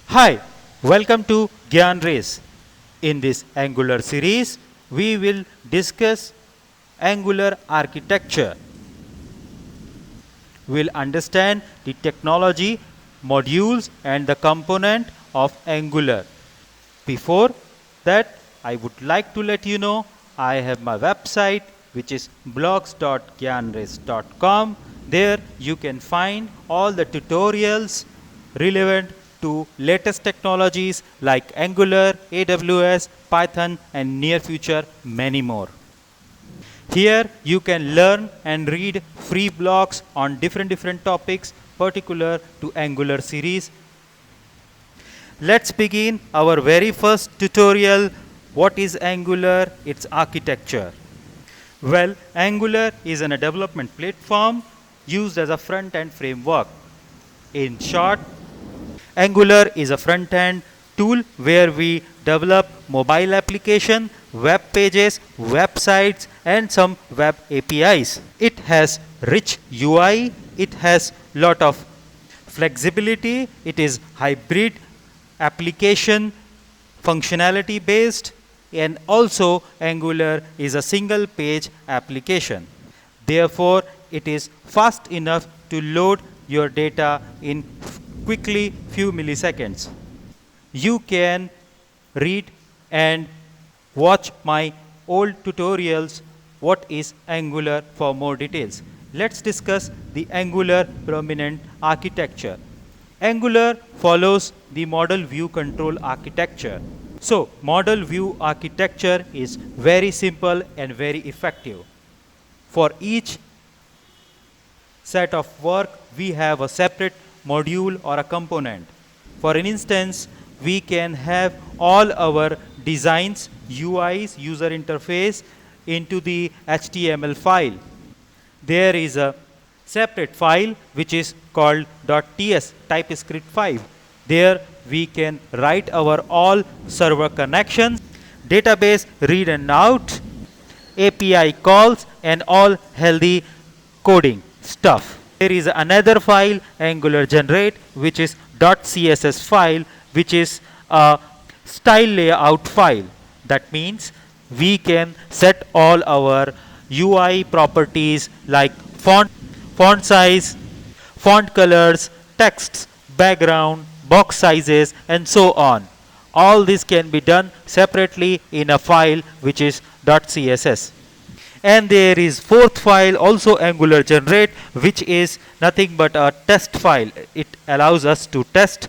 Hi, welcome to Gyan Race. In this Angular series, we will discuss Angular architecture. We'll understand the technology, modules and the component of Angular. Before that, I would like to let you know I have my website which is blogs.gyanrace.com. There you can find all the tutorials relevant to latest technologies like Angular, AWS, Python and near future many more. Here you can learn and read free blogs on different topics particular to Angular series. Let's begin our very first tutorial. What is Angular? Its architecture. Well, Angular is a development platform used as a front-end framework. In short, Angular is a front-end tool where we develop mobile application, web pages, websites and some web APIs. It has rich UI, it has lot of flexibility, it is hybrid application functionality based, and also Angular is a single page application. Therefore, it is fast enough to load your data in quickly few milliseconds. You can read and watch my old tutorials what is Angular for more details. Let's discuss the Angular prominent architecture. Angular follows the model view control architecture. So, model view architecture is very simple and very effective. For each set of work, we have a separate module or a component. For an instance, we can have all our designs, UIs, user interface into the HTML file. There is a separate file which is called .ts, TypeScript 5. There we can write our all server connections, database read and out, API calls and all healthy coding stuff. There is another file Angular generate which is .css file, which is a style layout file. That means we can set all our UI properties like font size, font colors, texts, background, box sizes and so on. All this can be done separately in a file which is .css. And there is fourth file also Angular generate, which is nothing but a test file. It allows us to test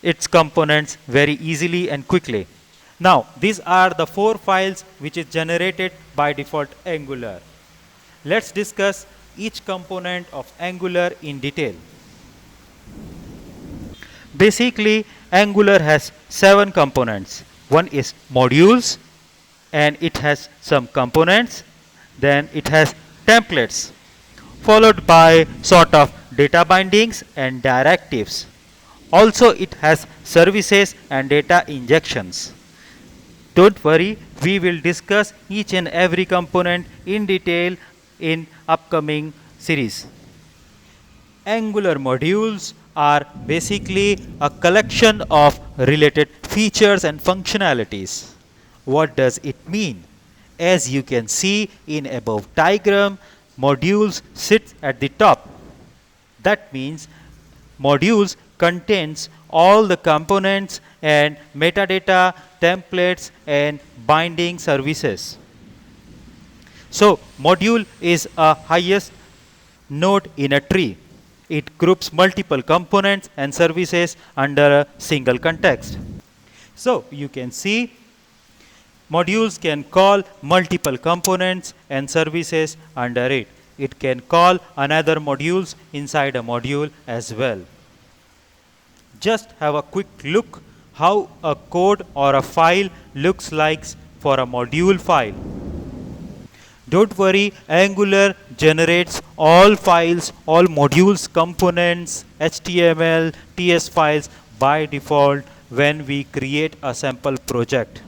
its components very easily and quickly. Now, these are the four files which is generated by default Angular. Let's discuss each component of Angular in detail. Basically, Angular has 7 components. One is modules and it has some components. Then it has templates followed by sort of data bindings and directives. Also it has services and data injections. Don't worry, we will discuss each and every component in detail in upcoming series. Angular modules are basically a collection of related features and functionalities. What does it mean? As you can see in above diagram, modules sit at the top. That means modules contains all the components and metadata, templates and binding services. So, module is a highest node in a tree. It groups multiple components and services under a single context. So, you can see modules can call multiple components and services under it. It can call another modules inside a module as well. Just have a quick look how a code or a file looks like for a module file. Don't worry, Angular generates all files, all modules, components, HTML, TS files by default when we create a sample project.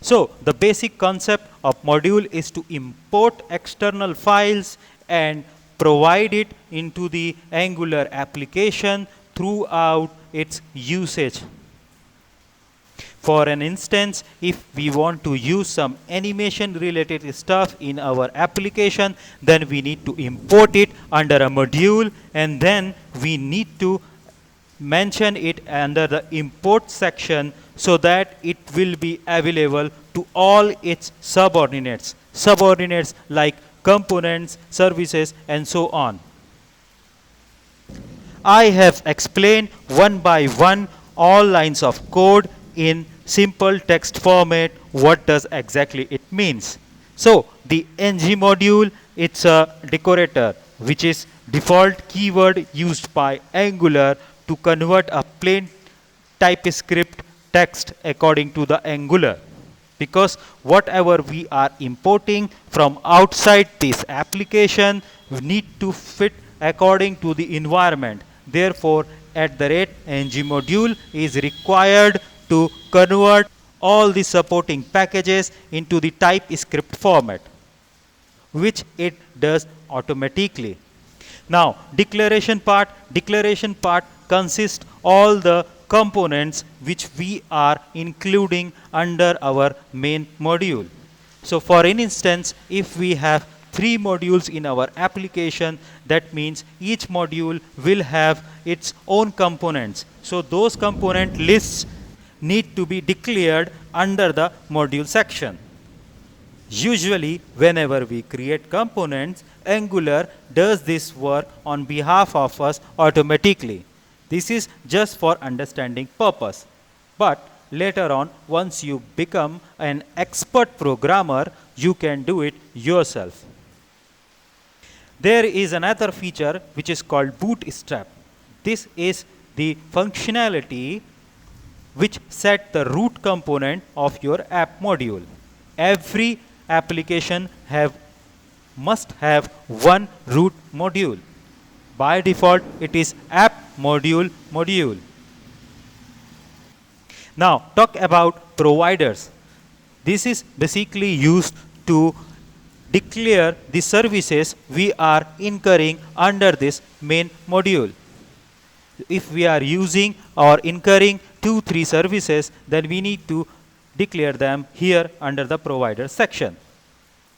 So, the basic concept of module is to import external files and provide it into the Angular application throughout its usage. For an instance, if we want to use some animation related stuff in our application, then we need to import it under a module, and then we need to mention it under the import section so that it will be available to all its subordinates like components, services, and so on. I have explained one by one all lines of code in simple text format what does exactly it means. So the ng module, it's a decorator which is default keyword used by Angular to convert a plain TypeScript text according to the Angular. Because whatever we are importing from outside this application, we need to fit according to the environment. Therefore, @ng module is required to convert all the supporting packages into the TypeScript format, which it does automatically. Now, declaration part consists all the components which we are including under our main module. So for an instance, if we have 3 modules in our application, that means each module will have its own components. So those component lists need to be declared under the module section. Usually, whenever we create components, Angular does this work on behalf of us automatically. This is just for understanding purpose. But later on, once you become an expert programmer, you can do it yourself. There is another feature which is called Bootstrap. This is the functionality which set the root component of your app module. Every application must have one root module. By default, it is app module. Now, talk about providers. This is basically used to declare the services we are incurring under this main module. If we are using or incurring 2-3 services, then we need to declare them here under the provider section.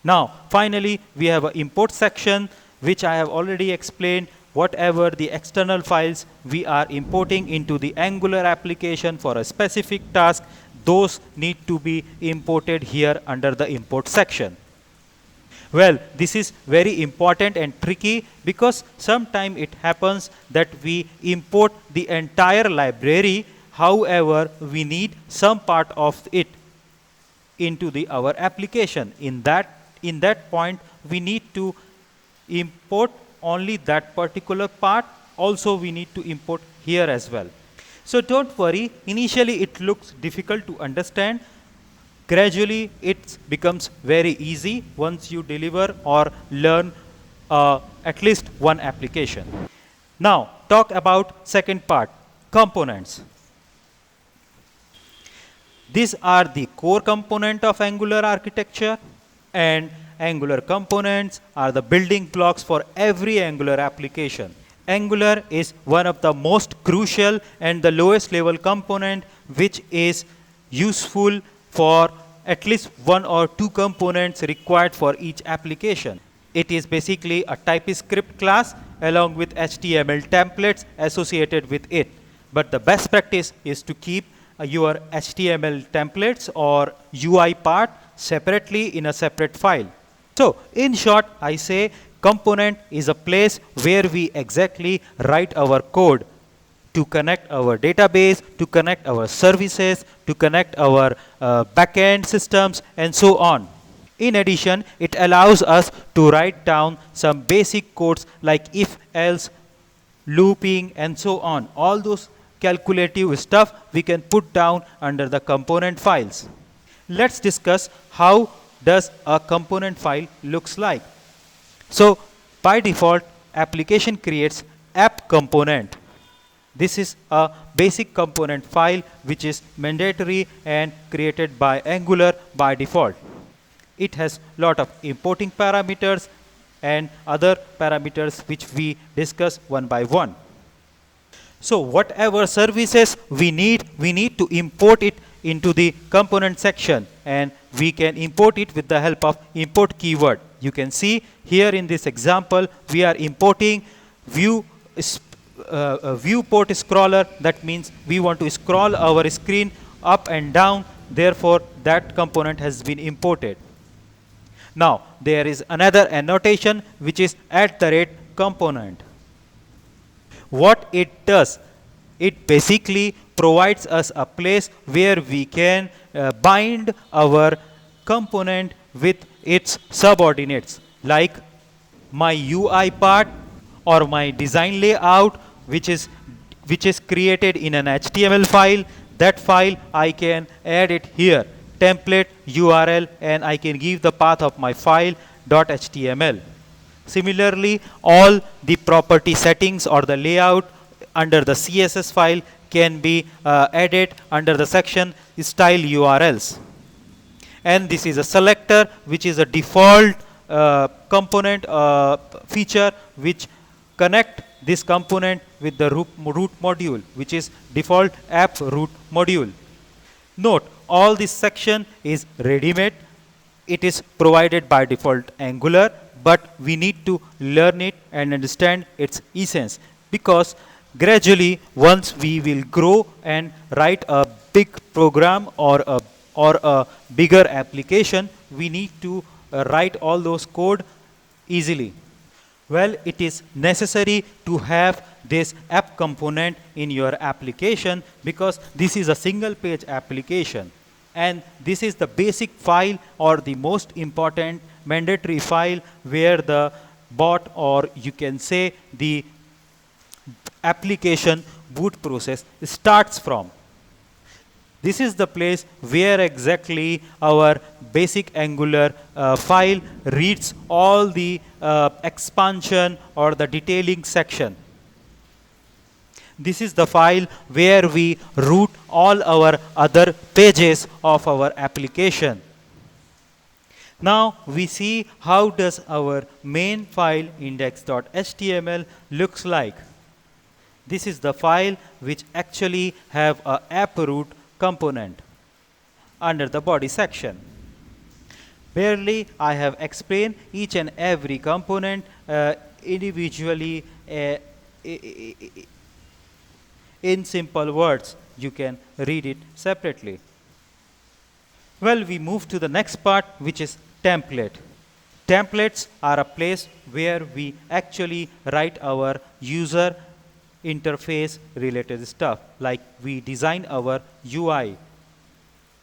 Now, finally, we have an import section, which I have already explained. Whatever the external files we are importing into the Angular application for a specific task, those need to be imported here under the import section. Well, this is very important and tricky because sometimes it happens that we import the entire library, however, we need some part of it into our application. In that point, we need to import only that particular part. Also, we need to import here as well. So don't worry, initially it looks difficult to understand. Gradually, it becomes very easy once you deliver or learn at least one application. Now, talk about second part, components. These are the core component of Angular architecture, and Angular components are the building blocks for every Angular application. Angular is one of the most crucial and the lowest level component which is useful for at least 1 or 2 components required for each application. It is basically a TypeScript class along with HTML templates associated with it. But the best practice is to keep your HTML templates or UI part separately in a separate file. So in short, I say component is a place where we exactly write our code to connect our database, to connect our services, to connect our backend systems, and so on. In addition, it allows us to write down some basic codes like if, else, looping, and so on. All those calculative stuff we can put down under the component files. Let's discuss how does a component file looks like. So by default, application creates app component. This is a basic component file which is mandatory and created by Angular by default. It has lot of importing parameters and other parameters which we discuss one by one. So whatever services we need to import it into the component section, and we can import it with the help of import keyword. You can see here in this example we are importing view viewport scroller. That means we want to scroll our screen up and down, therefore that component has been imported. Now there is another annotation which is @component. What it does, it basically provides us a place where we can bind our component with its subordinates, like my UI part or my design layout, which is created in an HTML file. That file I can add it here, template URL, and I can give the path of my file .html. Similarly, all the property settings or the layout under the CSS file can be added under the section style URLs. And this is a selector, which is a default component feature which connect this component with the root module, which is default app root module. Note, all this section is ready-made. It is provided by default Angular, but we need to learn it and understand its essence, because gradually once we will grow and write a big program or a bigger application, we need to write all those code easily. Well, it is necessary to have this app component in your application, because this is a single page application, and this is the basic file or the most important mandatory file where the bot, or you can say the application boot process, starts from. This is the place where exactly our basic Angular file reads all the expansion or the detailing section. This is the file where we route all our other pages of our application. Now we see how does our main file index.html looks like. This is the file which actually have a app root component under the body section. Barely I have explained each and every component individually in simple words. You can read it separately. Well, we move to the next part, which is template. Templates are a place where we actually write our user interface related stuff, like we design our UI.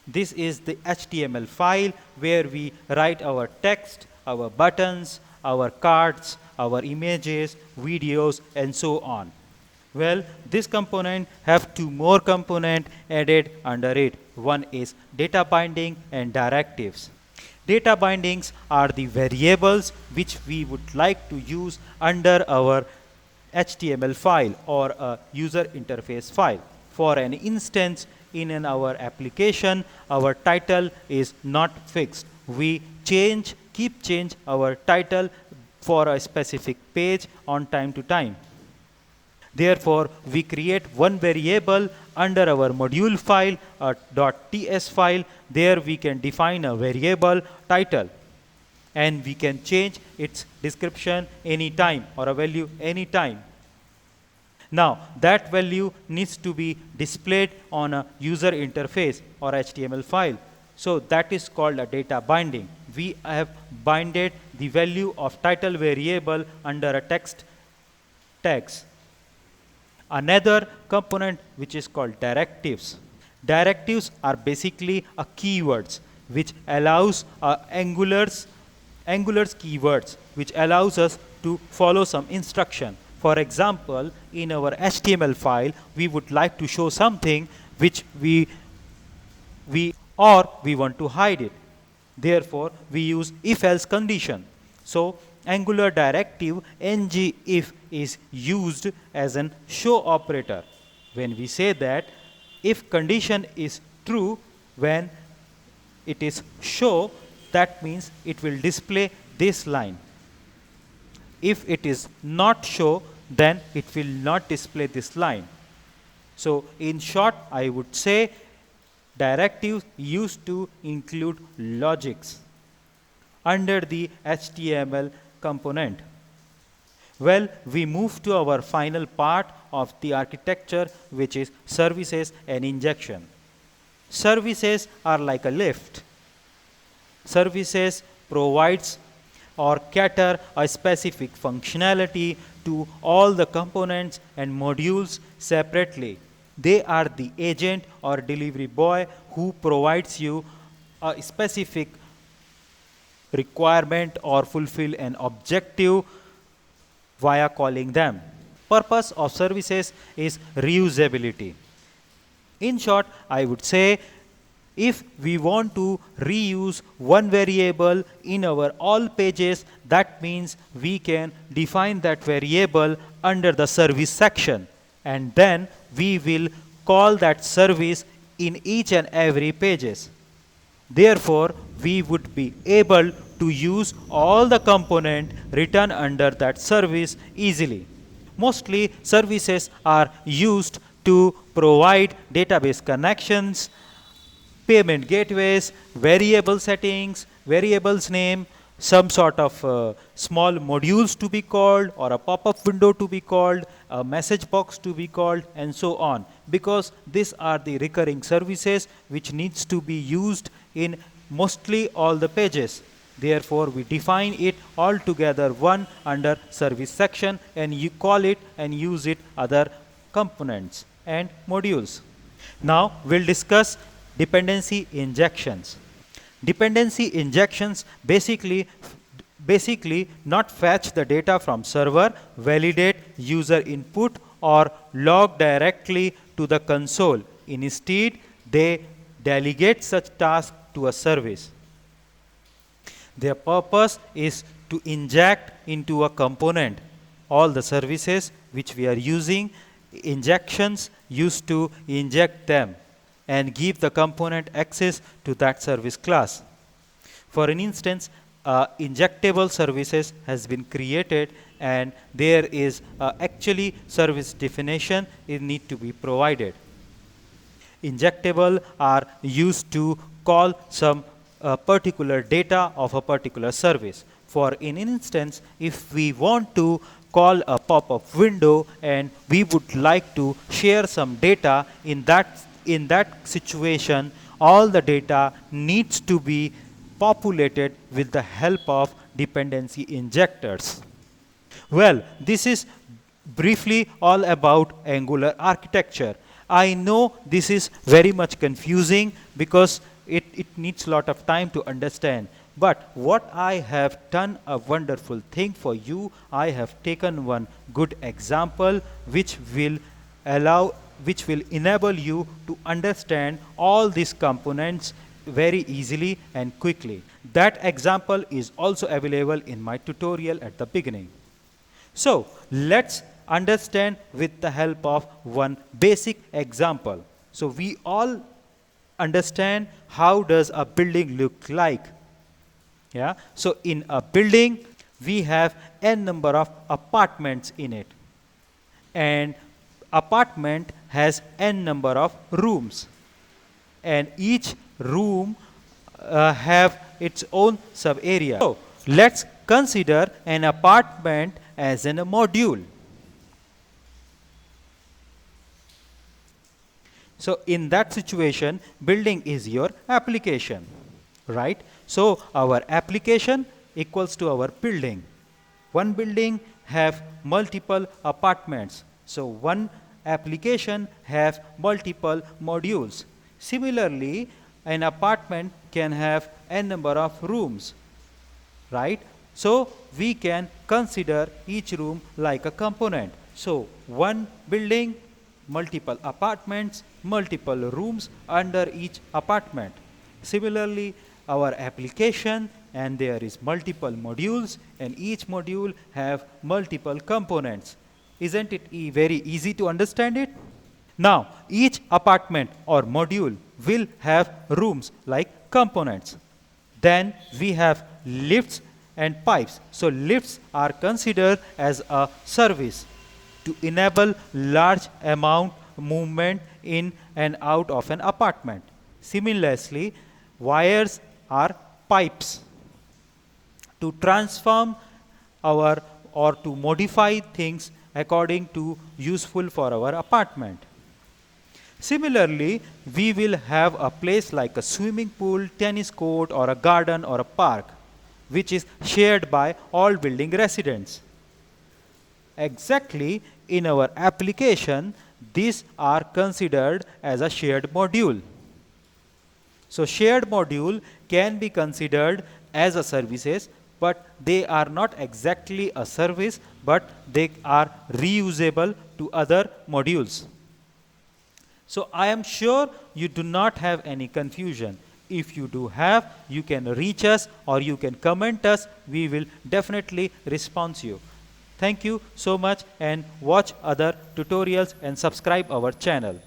This is the HTML file where we write our text, our buttons, our cards, our images, videos, and so on. Well, this component have two more components added under it. One is data binding and directives. Data bindings are the variables which we would like to use under our HTML file or a user interface file. For an instance, in our application, our title is not fixed. We keep change our title for a specific page on time to time. Therefore, we create one variable under our module file, a .ts file. There we can define a variable title, and we can change its description anytime or a value anytime. Now, that value needs to be displayed on a user interface or HTML file. So that is called a data binding. We have binded the value of title variable under a text tags. Another component which is called directives. Directives are basically a keywords which allows Angular's keywords, which allows us to follow some instruction. For example, in our HTML file, we would like to show something which we want to hide it. Therefore, we use if-else condition. So Angular directive ngIf is used as an show operator. When we say that if condition is true when it is show, that means it will display this line. If it is not show, then it will not display this line. So in short, I would say directives used to include logics under the HTML component. Well, we move to our final part of the architecture, which is services and injection. Services are like a lift. Services provides or cater a specific functionality to all the components and modules separately. They are the agent or delivery boy who provides you a specific requirement or fulfill an objective via calling them. Purpose of services is reusability. In short, I would say if we want to reuse one variable in our all pages, that means we can define that variable under the service section, and then we will call that service in each and every pages. Therefore, we would be able to use all the component written under that service easily. Mostly services are used to provide database connections, payment gateways, variable settings, variables name, some sort of small modules to be called, or a pop-up window to be called, a message box to be called, and so on. Because these are the recurring services which needs to be used in mostly all the pages. Therefore, we define it all together one under service section, and you call it and use it other components and modules. Now, we'll discuss dependency injections. Dependency injections basically not fetch the data from server, validate user input, or log directly to the console. Instead, they delegate such tasks to a service. Their purpose is to inject into a component all the services which we are using. Injections used to inject them and give the component access to that service class. For an instance, injectable services has been created, and there is actually service definition it need to be provided. Injectable are used to call some particular data of a particular service. For an instance, if we want to call a pop-up window and we would like to share some data, in that situation, all the data needs to be populated with the help of dependency injectors. Well, this is briefly all about Angular architecture. I know this is very much confusing because it needs a lot of time to understand. But what I have done a wonderful thing for you, I have taken one good example which will enable you to understand all these components very easily and quickly. That example is also available in my tutorial at the beginning. So let's understand with the help of one basic example. So we all understand how does a building look like. Yeah. So in a building, we have n number of apartments in it, and apartment has n number of rooms, and each room have its own sub area. So let's consider an apartment as in a module. So in that situation, building is your application, right? So our application equals to our building. One building have multiple apartments. So one application have multiple modules. Similarly, an apartment can have n number of rooms, right? So we can consider each room like a component. So one building, multiple apartments, multiple rooms under each apartment. Similarly, our application, and there is multiple modules, and each module have multiple components. Isn't it very easy to understand it? Now, each apartment or module will have rooms like components. Then we have lifts and pipes. So lifts are considered as a service to enable large amount movement in and out of an apartment. Similarly, wires are pipes to transform our or to modify things according to useful for our apartment. Similarly, we will have a place like a swimming pool, tennis court, or a garden or a park, which is shared by all building residents. Exactly, in our application, these are considered as a shared module. So shared module can be considered as a services, but they are not exactly a service, but they are reusable to other modules. So I am sure you do not have any confusion. If you do have, you can reach us or you can comment us. We will definitely respond to you. Thank you so much, and watch other tutorials and subscribe our channel.